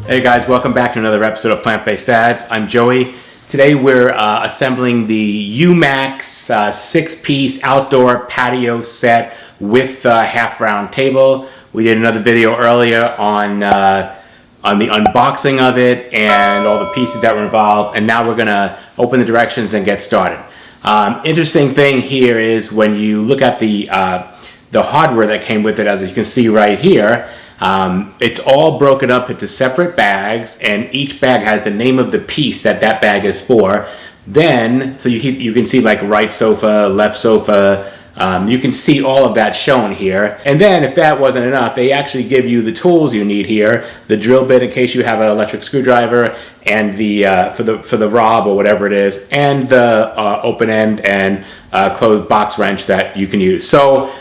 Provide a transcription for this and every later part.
Hey guys, welcome back to another episode of Plant-Based Dads. I'm Joey. Today we're assembling the Umax 6-piece outdoor patio set with a half-round table. We did another video earlier on the unboxing of it and all the pieces that were involved, and now we're gonna open the directions and get started. Interesting thing here is when you look at the hardware that came with it, as you can see right here. It's all broken up into separate bags, and each bag has the name of the piece that bag is for. Then, so you can see like right sofa, left sofa, you can see all of that shown here. And then if that wasn't enough, they actually give you the tools you need here, the drill bit in case you have an electric screwdriver, and the for the rob or whatever it is, and the open end and closed box wrench that you can use. So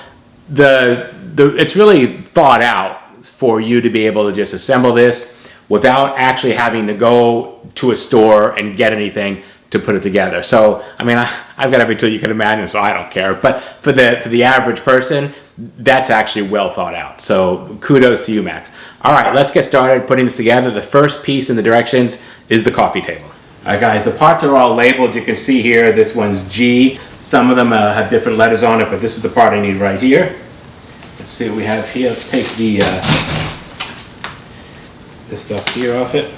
it's really thought out for you to be able to just assemble this without actually having to go to a store and get anything to put it together. So, I mean, I've got every tool you can imagine, so I don't care. But for the average person, that's actually well thought out. So kudos to Umax. All right, let's get started putting this together. The first piece in the directions is the coffee table. All right, guys, the parts are all labeled. You can see here, this one's G. Some of them have different letters on it, but this is the part I need right here. Let's see what we have here. Let's take this stuff here off it.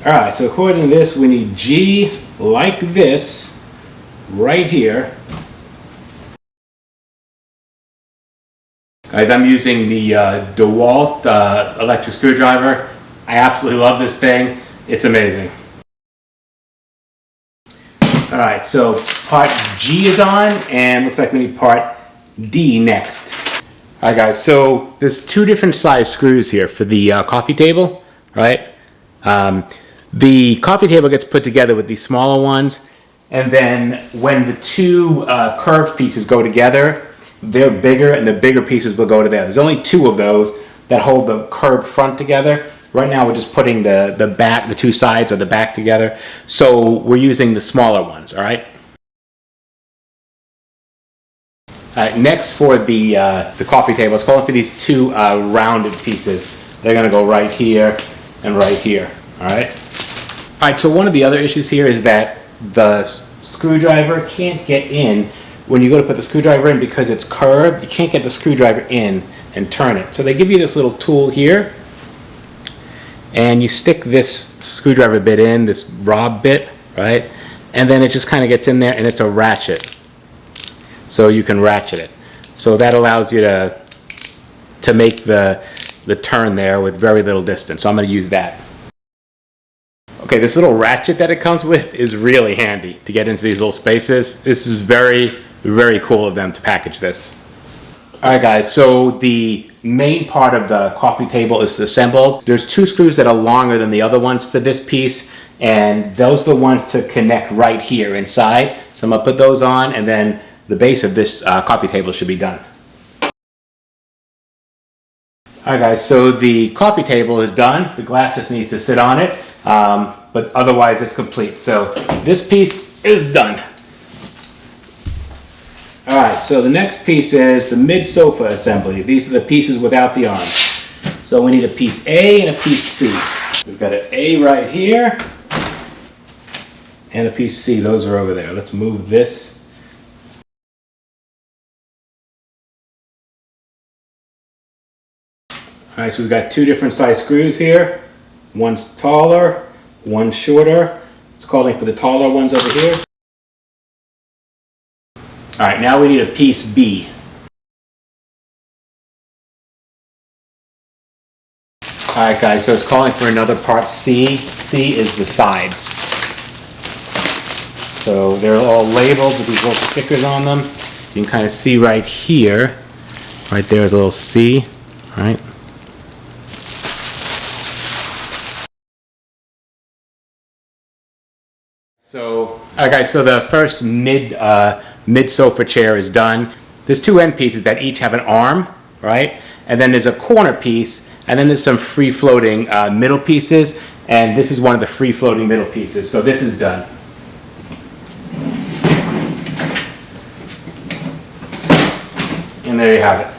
All right, so according to this, we need G like this right here. Guys, I'm using the DeWalt electric screwdriver. I absolutely love this thing. It's amazing. All right, so part G is on, and looks like we need part D next. All right, guys, so there's two different size screws here for the coffee table, right? The coffee table gets put together with these smaller ones, and then when the two curved pieces go together, they're bigger, and the bigger pieces will go to there. There's only two of those that hold the curved front together. Right now we're just putting the two sides of the back together, so we're using the smaller ones, all right? Next for the coffee table, it's calling for these two rounded pieces. They're going to go right here and right here. All right. All right. So one of the other issues here is that the screwdriver can't get in when you go to put the screwdriver in because it's curved. You can't get the screwdriver in and turn it. So they give you this little tool here, and you stick this screwdriver bit in, this rob bit, right? And then it just kind of gets in there, and it's a ratchet. So you can ratchet it. So that allows you to make the turn there with very little distance. So I'm going to use that. Okay, this little ratchet that it comes with is really handy to get into these little spaces. This is very, very cool of them to package this. All right, guys, so the main part of the coffee table is assembled. There's two screws that are longer than the other ones for this piece, and those are the ones to connect right here inside. So I'm going to put those on, and then the base of this coffee table should be done. All right, guys, so the coffee table is done. The glass just needs to sit on it, but otherwise it's complete. So this piece is done. All right, so the next piece is the mid-sofa assembly. These are the pieces without the arms. So we need a piece A and a piece C. We've got an A right here and a piece C. Those are over there. Let's move this. All right, so we've got two different size screws here. One's taller, one's shorter. It's calling for the taller ones over here. All right, now we need a piece B. All right, guys, so it's calling for another part C. C is the sides. So they're all labeled with these little stickers on them. You can kind of see right here. Right there is a little C, right? So, all right, guys, so the first mid sofa chair is done. There's two end pieces that each have an arm, right? And then there's a corner piece, and then there's some free-floating middle pieces, and this is one of the free-floating middle pieces. So this is done. And there you have it.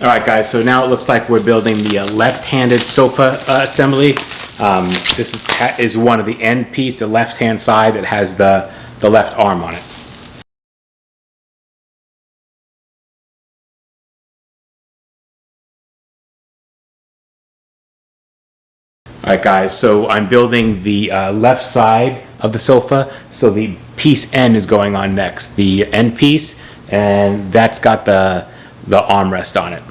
All right, guys, so now it looks like we're building the left-handed sofa assembly. This is one of the end piece, the left-hand side that has the left arm on it. All right, guys, so I'm building the left side of the sofa, so the piece end is going on next, the end piece, and that's got the armrest on it.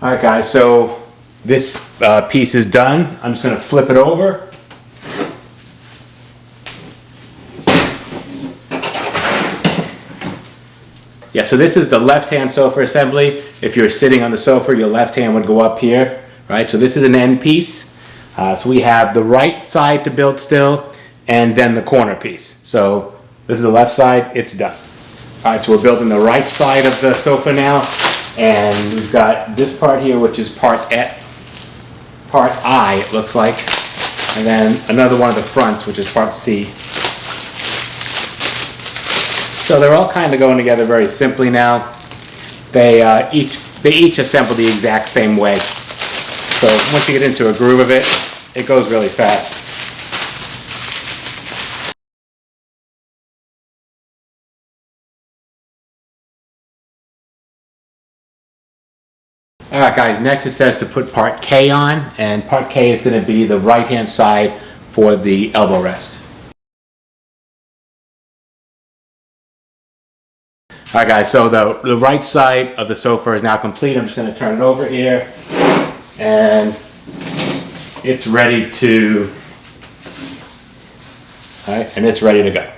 All right, guys, so this piece is done. I'm just going to flip it over. Yeah, so this is the left-hand sofa assembly. If you're sitting on the sofa, your left hand would go up here, right? So this is an end piece. So we have the right side to build still, and then the corner piece. So this is the left side, it's done. All right, so we're building the right side of the sofa now, and we've got this part here, which is part I, it looks like, and then another one of the fronts, which is part C. So they're all kind of going together very simply now. They each assemble the exact same way. So once you get into a groove of it, it goes really fast. All right, guys, next it says to put part K on, and part K is going to be the right-hand side for the elbow rest. All right, guys, so the right side of the sofa is now complete. I'm just going to turn it over here, and it's ready to, all right, and it's ready to go.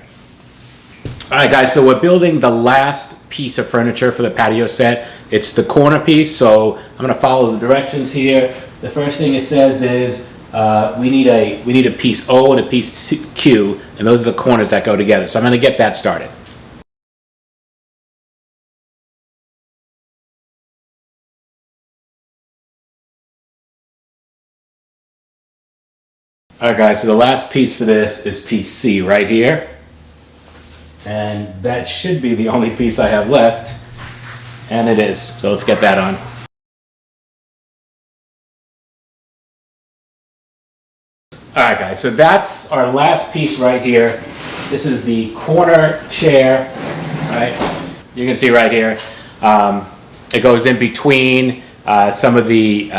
All right, guys, so we're building the last piece of furniture for the patio set. It's the corner piece, so I'm going to follow the directions here. The first thing it says is we need a piece O and a piece Q, and those are the corners that go together. So I'm going to get that started. Alright, guys, so the last piece for this is piece C right here, and that should be the only piece I have left, and it is, so let's get that on. Alright, guys, so that's our last piece right here. This is the corner chair, right? You can see right here, it goes in between some of the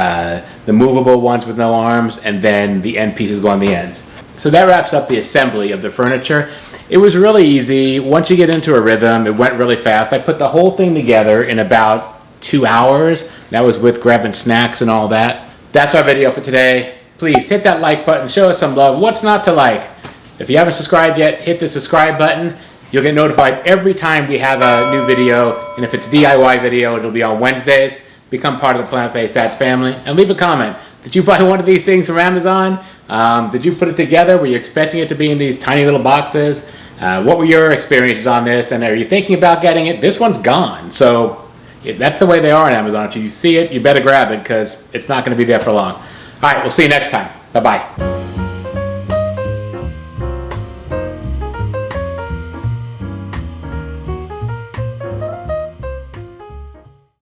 movable ones with no arms, and then the end pieces go on the ends. So that wraps up the assembly of the furniture. It was really easy. Once you get into a rhythm, it went really fast. I put the whole thing together in about 2 hours. That was with grabbing snacks and all that. That's our video for today. Please hit that like button, show us some love. What's not to like? If you haven't subscribed yet, hit the subscribe button. You'll get notified every time we have a new video, and if it's DIY video, it'll be on Wednesdays. Become part of the Plant-Based Dads family, and leave a comment. Did you buy one of these things from Amazon? Did you put it together? Were you expecting it to be in these tiny little boxes? What were your experiences on this, and are you thinking about getting it? This one's gone, so that's the way they are on Amazon. If you see it, you better grab it, because it's not going to be there for long. All right, we'll see you next time. Bye-bye.